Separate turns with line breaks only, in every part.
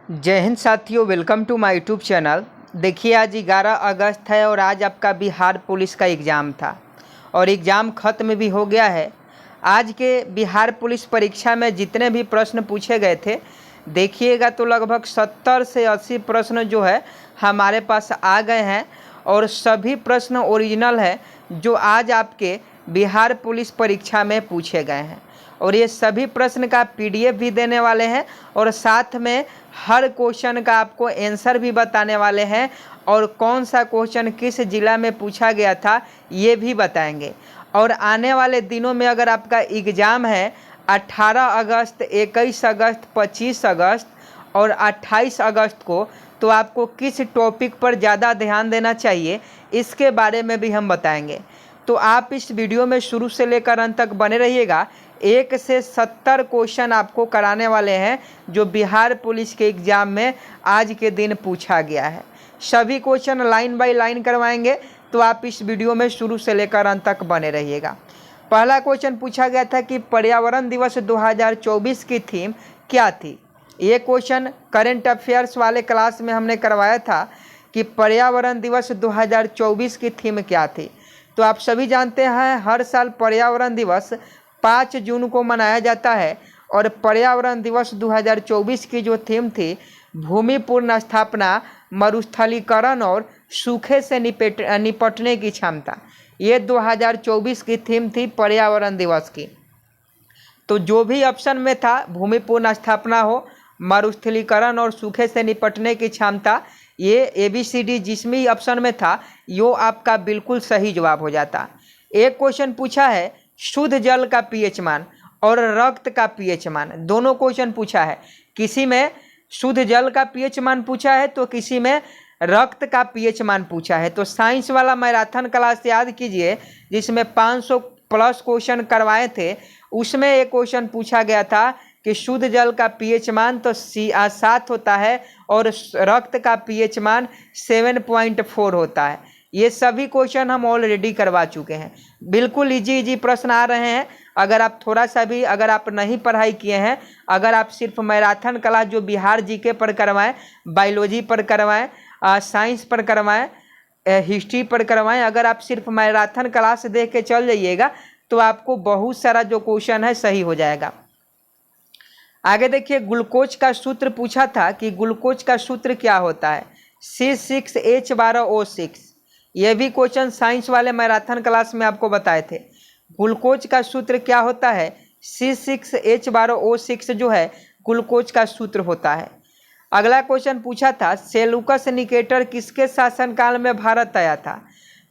जय हिंद साथियों, welcome to my YouTube channel. देखिए, आज 11 अगस्त है और आज आपका बिहार पुलिस का एग्ज़ाम था और एग्ज़ाम ख़त्म भी हो गया है। आज के बिहार पुलिस परीक्षा में जितने भी प्रश्न पूछे गए थे, देखिएगा तो लगभग 70 से 80 प्रश्न जो है हमारे पास आ गए हैं और सभी प्रश्न ओरिजिनल है जो आज आपके बिहार पुलिस परीक्षा में पूछे गए हैं। और ये सभी प्रश्न का पीडीएफ भी देने वाले हैं और साथ में हर क्वेश्चन का आपको आंसर भी बताने वाले हैं और कौन सा क्वेश्चन किस जिला में पूछा गया था ये भी बताएंगे। और आने वाले दिनों में अगर आपका एग्ज़ाम है 18 अगस्त, 21 अगस्त, 25 अगस्त और 28 अगस्त को, तो आपको किस टॉपिक पर ज़्यादा ध्यान देना चाहिए इसके बारे में भी हम बताएंगे। तो आप इस वीडियो में शुरू से लेकर अंत तक बने रहिएगा। 1 से 70 क्वेश्चन आपको कराने वाले हैं जो बिहार पुलिस के एग्ज़ाम में आज के दिन पूछा गया है। सभी क्वेश्चन लाइन बाय लाइन करवाएंगे, तो आप इस वीडियो में शुरू से लेकर अंत तक बने रहिएगा। पहला क्वेश्चन पूछा गया था कि पर्यावरण दिवस 2024 की थीम क्या थी। ये क्वेश्चन करंट अफेयर्स वाले क्लास में हमने करवाया था कि पर्यावरण दिवस 2024 की थीम क्या थी। तो आप सभी जानते हैं हर साल पर्यावरण दिवस 5 जून को मनाया जाता है और पर्यावरण दिवस 2024 की जो थीम थी, भूमि पुनर्स्थापना, मरुस्थलीकरण और सूखे से निपटने की क्षमता, ये 2024 की थीम थी पर्यावरण दिवस की। तो जो भी ऑप्शन में था, भूमि पुनर्स्थापना हो, मरुस्थलीकरण और सूखे से निपटने की क्षमता, ये ABCD जिसमें ही ऑप्शन में था यो आपका बिल्कुल सही जवाब हो जाता। एक क्वेश्चन पूछा है शुद्ध जल का पीएच मान और रक्त का पीएच मान, दोनों क्वेश्चन पूछा है। किसी में शुद्ध जल का पीएच मान पूछा है तो किसी में रक्त का पीएच मान पूछा है। तो साइंस वाला मैराथन क्लास याद कीजिए जिसमें 500 प्लस क्वेश्चन करवाए थे, उसमें एक क्वेश्चन पूछा गया था कि शुद्ध जल का पीएच मान तो 7 होता है और रक्त का पीएच मान 7.4 होता है। ये सभी क्वेश्चन हम ऑलरेडी करवा चुके हैं। बिल्कुल इजी प्रश्न आ रहे हैं। अगर आप थोड़ा सा भी अगर आप नहीं पढ़ाई किए हैं, अगर आप सिर्फ मैराथन क्लास जो बिहार जीके पर करवाएं, बायोलॉजी पर करवाएं, साइंस पर करवाएं, हिस्ट्री पर करवाएं, अगर आप सिर्फ मैराथन क्लास देख के चल जाइएगा तो आपको बहुत सारा जो क्वेश्चन है सही हो जाएगा। आगे देखिए, ग्लूकोज का सूत्र पूछा था कि ग्लूकोज का सूत्र क्या होता है, C6H12O6। यह भी क्वेश्चन साइंस वाले मैराथन क्लास में आपको बताए थे। ग्लूकोज का सूत्र क्या होता है, C6H12O6 जो है ग्लूकोज का सूत्र होता है। अगला क्वेश्चन पूछा था सेलूकस निकेटर किसके शासनकाल में भारत आया था।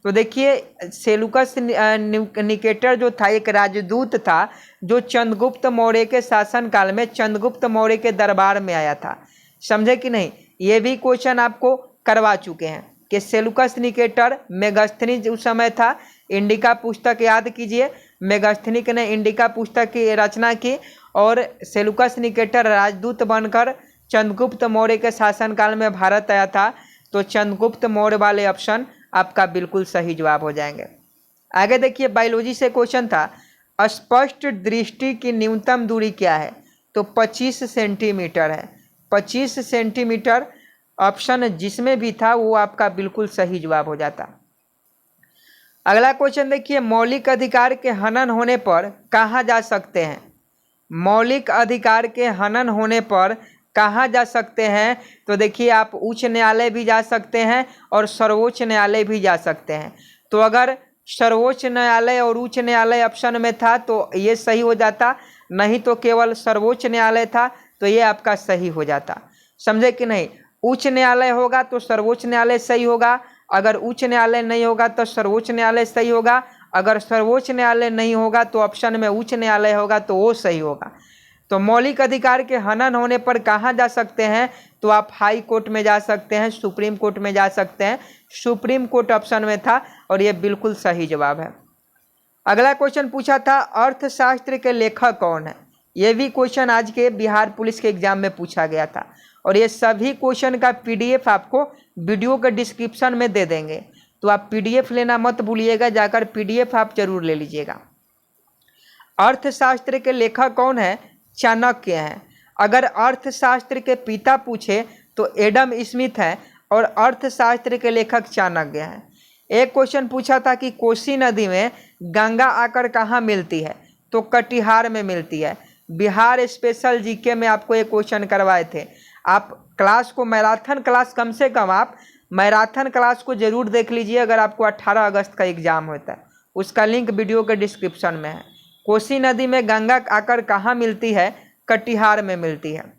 तो देखिए, सेलूकस निकेटर जो था एक राजदूत था जो चंद्रगुप्त मौर्य के शासनकाल में चंद्रगुप्त मौर्य के दरबार में आया था। समझे कि नहीं, ये भी क्वेश्चन आपको करवा चुके हैं कि सेलूकस निकेटर मेगास्थनीज उस समय था। इंडिका पुस्तक याद कीजिए, मेगास्थनीज ने इंडिका पुस्तक की रचना की और सेलूकस निकेटर राजदूत बनकर चंद्रगुप्त मौर्य के शासनकाल में भारत आया था। तो चंद्रगुप्त मौर्य वाले ऑप्शन आपका बिल्कुल सही जवाब हो जाएंगे। आगे देखिए, बायोलॉजी से क्वेश्चन था स्पष्ट दृष्टि की न्यूनतम दूरी क्या है। तो 25 सेंटीमीटर है। 25 सेंटीमीटर ऑप्शन जिसमें भी था वो आपका बिल्कुल सही जवाब हो जाता। अगला क्वेश्चन देखिए, मौलिक अधिकार के हनन होने पर कहाँ जा सकते हैं। मौलिक अधिकार के हनन होने पर कहाँ जा सकते हैं। तो देखिए, आप उच्च न्यायालय भी जा सकते हैं और सर्वोच्च न्यायालय भी जा सकते हैं। तो अगर सर्वोच्च न्यायालय और उच्च न्यायालय ऑप्शन में था तो ये सही हो जाता, नहीं तो केवल सर्वोच्च न्यायालय था तो ये आपका सही हो जाता। समझे कि नहीं, उच्च न्यायालय होगा तो सर्वोच्च न्यायालय सही होगा, अगर उच्च न्यायालय नहीं होगा तो सर्वोच्च न्यायालय सही होगा, अगर सर्वोच्च न्यायालय नहीं होगा तो ऑप्शन में उच्च न्यायालय होगा तो वो सही होगा। तो मौलिक अधिकार के हनन होने पर कहाँ जा सकते हैं, तो आप हाई कोर्ट में जा सकते हैं, सुप्रीम कोर्ट में जा सकते हैं। सुप्रीम कोर्ट ऑप्शन में था और ये बिल्कुल सही जवाब है। अगला क्वेश्चन पूछा था अर्थशास्त्र के लेखक कौन है। ये भी क्वेश्चन आज के बिहार पुलिस के एग्जाम में पूछा गया था और ये सभी क्वेश्चन का PDF आपको वीडियो के डिस्क्रिप्शन में दे देंगे, तो आप PDF लेना मत भूलिएगा, जाकर PDF आप जरूर ले लीजिएगा। अर्थशास्त्र के लेखक कौन है, चाणक्य हैं। अगर अर्थशास्त्र के पिता पूछे तो एडम स्मिथ हैं और अर्थशास्त्र के लेखक चाणक्य हैं। एक क्वेश्चन पूछा था कि कोसी नदी में गंगा आकर कहाँ मिलती है, तो कटिहार में मिलती है। बिहार स्पेशल जीके में आपको एक क्वेश्चन करवाए थे। आप क्लास को मैराथन क्लास कम से कम आप मैराथन क्लास को जरूर देख लीजिए अगर आपको 18 अगस्त का एग्जाम होता है। उसका लिंक वीडियो के डिस्क्रिप्शन में है। कोसी नदी में गंगा आकर कहाँ मिलती है, कटिहार में मिलती है।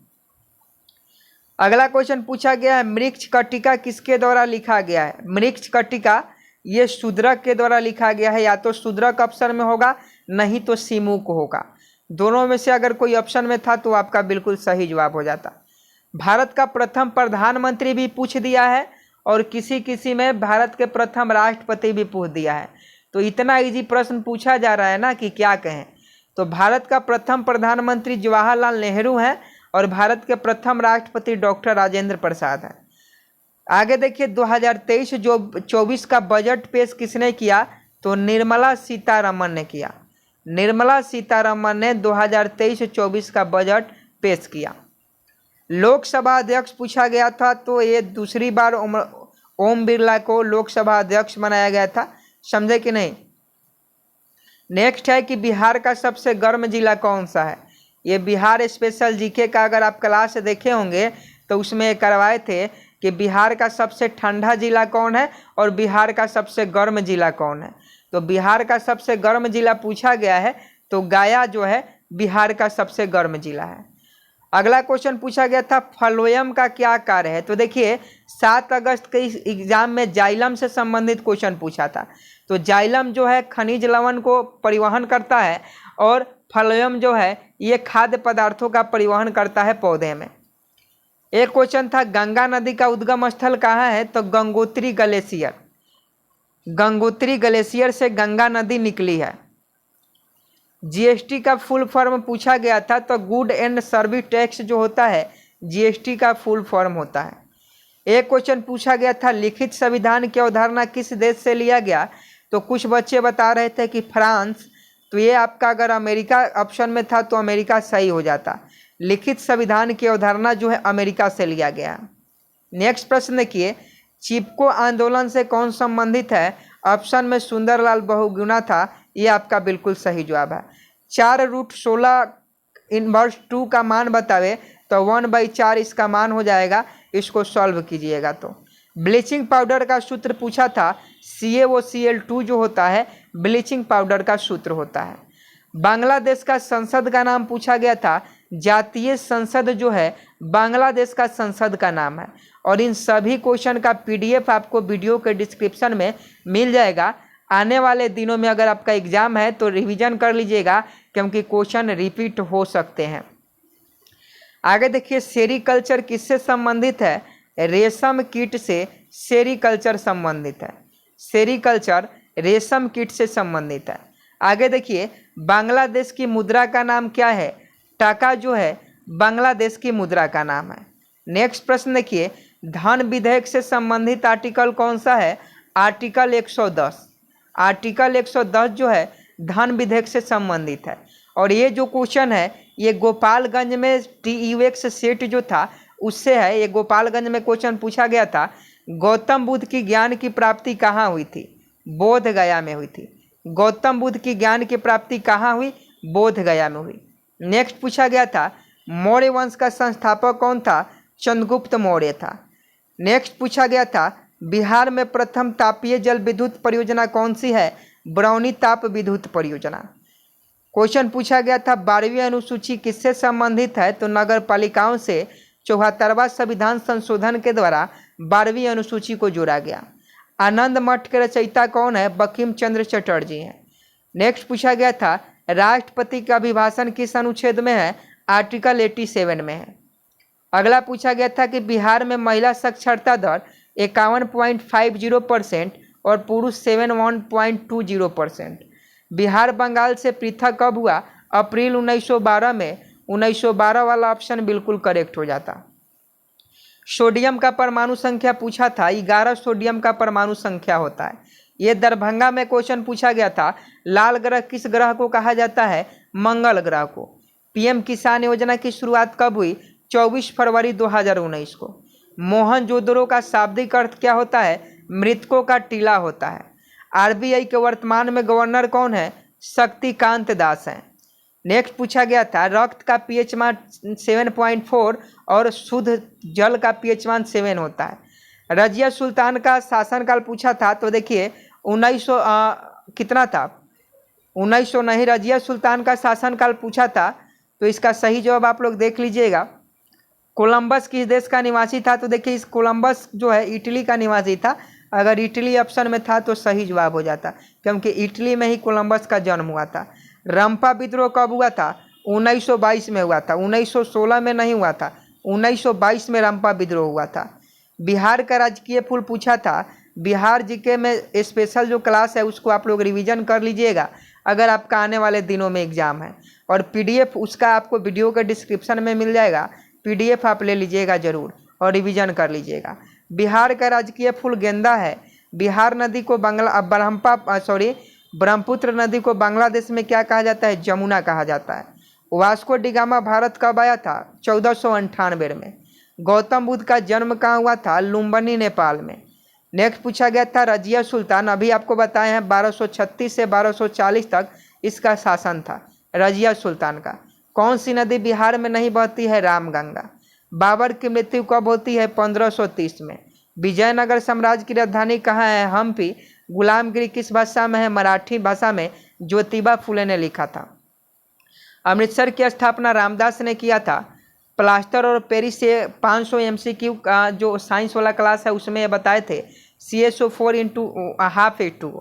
अगला क्वेश्चन पूछा गया है मृच्छकटिका किसके द्वारा लिखा गया है। मृच्छकटिका ये शूद्रक के द्वारा लिखा गया है। या तो शूद्रक ऑप्शन में होगा, नहीं तो सीमुक होगा। दोनों में से अगर कोई ऑप्शन में था तो आपका बिल्कुल सही जवाब हो जाता। भारत का प्रथम प्रधानमंत्री भी पूछ दिया है और किसी किसी में भारत के प्रथम राष्ट्रपति भी पूछ दिया है। तो इतना इजी प्रश्न पूछा जा रहा है ना कि क्या कहें। तो भारत का प्रथम प्रधानमंत्री जवाहरलाल नेहरू हैं और भारत के प्रथम राष्ट्रपति डॉक्टर राजेंद्र प्रसाद हैं। आगे देखिए 2023-24 का बजट पेश किसने किया, तो निर्मला सीतारमण ने किया। निर्मला सीतारमण ने 2023-24 का बजट पेश किया। लोकसभा अध्यक्ष पूछा गया था, तो ये दूसरी बार ओम बिरला को लोकसभा अध्यक्ष बनाया गया था। समझे कि नहीं। नेक्स्ट है कि बिहार का सबसे गर्म जिला कौन सा है। ये बिहार स्पेशल जीके का अगर आप क्लास देखे होंगे तो उसमें करवाए थे कि बिहार का सबसे ठंडा जिला कौन है और बिहार का सबसे गर्म जिला कौन है। तो बिहार का सबसे गर्म जिला पूछा गया है, तो गया जो है बिहार का सबसे गर्म जिला है। अगला क्वेश्चन पूछा गया था फ्लोएम का क्या कार्य है। तो देखिए 7 अगस्त के एग्जाम में जाइलम से संबंधित क्वेश्चन पूछा था। तो जाइलम जो है खनिज लवण को परिवहन करता है और फ्लोएम जो है ये खाद्य पदार्थों का परिवहन करता है पौधे में। एक क्वेश्चन था गंगा नदी का उद्गम स्थल कहाँ है, तो गंगोत्री ग्लेशियर। गंगोत्री ग्लेशियर से गंगा नदी निकली है। जीएसटी का फुल फॉर्म पूछा गया था, तो गुड एंड सर्विस टैक्स जो होता है जीएसटी का फुल फॉर्म होता है। एक क्वेश्चन पूछा गया था लिखित संविधान की अवधारणा किस देश से लिया गया, तो कुछ बच्चे बता रहे थे कि फ्रांस। तो ये आपका अगर अमेरिका ऑप्शन में था तो अमेरिका सही हो जाता। लिखित संविधान की अवधारणा जो है अमेरिका से लिया गया। नेक्स्ट प्रश्न देखिए चिपको आंदोलन से कौन संबंधित है। ऑप्शन में सुंदरलाल बहुगुणा था, ये आपका बिल्कुल सही जवाब है। 4√16 का मान बतावे तो 1/4 इसका मान हो जाएगा। इसको सॉल्व कीजिएगा तो ब्लीचिंग पाउडर का सूत्र पूछा था। CaOCl2 जो होता है ब्लीचिंग पाउडर का सूत्र होता है। बांग्लादेश का संसद का नाम पूछा गया था। जातीय संसद जो है बांग्लादेश का संसद का नाम है। और इन सभी क्वेश्चन का PDF आपको वीडियो के डिस्क्रिप्शन में मिल जाएगा। आने वाले दिनों में अगर आपका एग्जाम है तो रिवीजन कर लीजिएगा, क्योंकि क्वेश्चन रिपीट हो सकते हैं। आगे देखिए सेरीकल्चर किससे संबंधित है। रेशम कीट से सेरीकल्चर संबंधित है। सेरीकल्चर रेशम कीट से संबंधित है। आगे देखिए बांग्लादेश की मुद्रा का नाम क्या है। टाका जो है बांग्लादेश की मुद्रा का नाम है। नेक्स्ट प्रश्न देखिए धन विधेयक से संबंधित आर्टिकल कौन सा है। आर्टिकल 110। आर्टिकल 110 जो है धन विधेयक से संबंधित है। और ये जो क्वेश्चन है ये गोपालगंज में TUX सेट जो था उससे है। ये गोपालगंज में क्वेश्चन पूछा गया था। गौतम बुद्ध की ज्ञान की प्राप्ति कहाँ हुई थी। बोध गया में हुई थी। गौतम बुद्ध की ज्ञान की प्राप्ति कहाँ हुई, बोध गया में हुई। नेक्स्ट पूछा गया था मौर्य वंश का संस्थापक कौन था। चंद्रगुप्त मौर्य था। नेक्स्ट पूछा गया था बिहार में प्रथम तापीय जल विद्युत परियोजना कौन सी है। बरौनी ताप विद्युत परियोजना। क्वेश्चन पूछा गया था 12वीं अनुसूची किससे संबंधित है, तो नगर पालिकाओं से 74वां संविधान संशोधन के द्वारा 12वीं अनुसूची को जोड़ा गया। आनंद मठ के रचयिता कौन है, बंकिम चंद्र चटर्जी हैं। नेक्स्ट पूछा गया था राष्ट्रपति का अभिभाषण किस अनुच्छेद में है। आर्टिकल 87 में है। अगला पूछा गया था कि बिहार में महिला साक्षरता दर 51.50% और पुरुष 71.20%। बिहार बंगाल से पृथक कब हुआ, अप्रैल 1912 में। 1912 वाला ऑप्शन बिल्कुल करेक्ट हो जाता। सोडियम का परमाणु संख्या पूछा था। 11 सोडियम का परमाणु संख्या होता है। ये दरभंगा में क्वेश्चन पूछा गया था। लाल ग्रह किस ग्रह को कहा जाता है, मंगल ग्रह को। पीएम किसान योजना की शुरुआत कब हुई? 24 फरवरी 2019 को। मोहनजोदड़ो का शाब्दिक अर्थ क्या होता है? मृतकों का टीला होता है। आरबीआई के वर्तमान में गवर्नर कौन है? शक्तिकांत दास हैं। नेक्स्ट पूछा गया था रक्त का पीएच मान 7.4 और शुद्ध जल का पीएच मान 7 होता है। रजिया सुल्तान का शासनकाल पूछा था, तो देखिए 1900 कितना था? 1900 नहीं, रजिया सुल्तान का शासनकाल पूछा था, तो इसका सही जवाब आप लोग देख लीजिएगा। कोलंबस किस देश का निवासी था? तो देखिए इस कोलंबस जो है इटली का निवासी था। अगर इटली ऑप्शन में था तो सही जवाब हो जाता, क्योंकि इटली में ही कोलंबस का जन्म हुआ था। रंपा विद्रोह कब हुआ था? 1922 में हुआ था, 1916 में नहीं हुआ था, 1922 में रंपा विद्रोह हुआ था। बिहार का राजकीय फूल पूछा था। बिहार जीके में स्पेशल जो क्लास है उसको आप लोग रिवीजन कर लीजिएगा अगर आपका आने वाले दिनों में एग्जाम है, और पीडीएफ उसका आपको वीडियो के डिस्क्रिप्शन में मिल जाएगा। पीडीएफ आप ले लीजिएगा जरूर और रिवीजन कर लीजिएगा। बिहार का राजकीय फूल गेंदा है। बिहार नदी को ब्रह्मपुत्र नदी को बांग्लादेश में क्या कहा जाता है? जमुना कहा जाता है। वास्को डिगामा भारत कब आया था? 1498 में। गौतम बुद्ध का जन्म कहाँ हुआ था? लुम्बिनी नेपाल में। नेक्स्ट पूछा गया था रजिया सुल्तान, अभी आपको बताए हैं 1236 से 1240 तक इसका शासन था रजिया सुल्तान का। कौन सी नदी बिहार में नहीं बहती है? रामगंगा। बाबर की मृत्यु कब होती है? 1530 में। विजयनगर साम्राज्य की राजधानी कहाँ है? हम्पी। गुलामगिरी किस भाषा में है? मराठी भाषा में। ज्योतिबा फुले ने लिखा था। अमृतसर की स्थापना रामदास ने किया था। प्लास्टर और पेरिस से 500 MCQ का जो साइंस वाला क्लास है उसमें ये बताए थे। CSO4 × ½ H2O।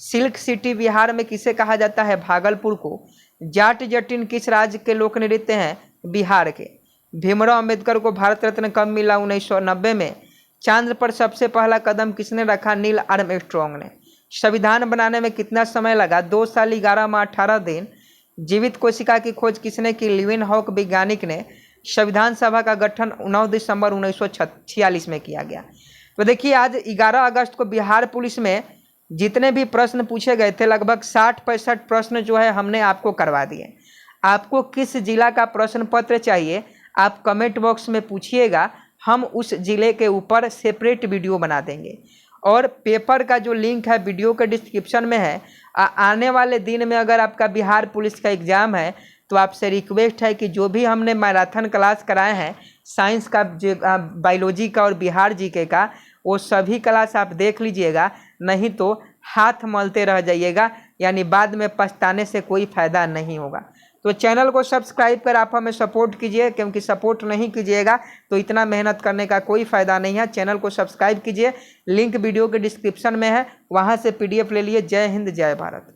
Silk city Bihar में किसे कहा जाता है? भागलपुर को। जाट जटिन किस राज्य के लोक नृत्य हैं? बिहार के। भीमराव अंबेडकर को भारत रत्न कब मिला? 1990 में। चांद्र पर सबसे पहला कदम किसने रखा? नील आर्मस्ट्रॉन्ग ने। संविधान बनाने में कितना समय लगा? 2 साल 11 माह 18 दिन। जीवित कोशिका की खोज किसने की? लिविन हॉक वैज्ञानिक ने। संविधान सभा का गठन 9 दिसंबर 1946 में किया गया। तो देखिए आज 11 अगस्त को बिहार पुलिस में जितने भी प्रश्न पूछे गए थे लगभग 60-65 प्रश्न जो है हमने आपको करवा दिए। आपको किस जिला का प्रश्न पत्र चाहिए आप कमेंट बॉक्स में पूछिएगा, हम उस जिले के ऊपर सेपरेट वीडियो बना देंगे। और पेपर का जो लिंक है वीडियो के डिस्क्रिप्शन में है। आने वाले दिन में अगर आपका बिहार पुलिस का एग्ज़ाम है तो आपसे रिक्वेस्ट है कि जो भी हमने मैराथन क्लास कराए हैं साइंस का, बायोलॉजी का और बिहार जीके का, वो सभी क्लास आप देख लीजिएगा, नहीं तो हाथ मलते रह जाइएगा, यानी बाद में पछताने से कोई फ़ायदा नहीं होगा। तो चैनल को सब्सक्राइब कर आप हमें सपोर्ट कीजिए, क्योंकि सपोर्ट नहीं कीजिएगा तो इतना मेहनत करने का कोई फ़ायदा नहीं है। चैनल को सब्सक्राइब कीजिए, लिंक वीडियो के डिस्क्रिप्शन में है, वहाँ से PDF ले लिए। जय हिंद, जय भारत।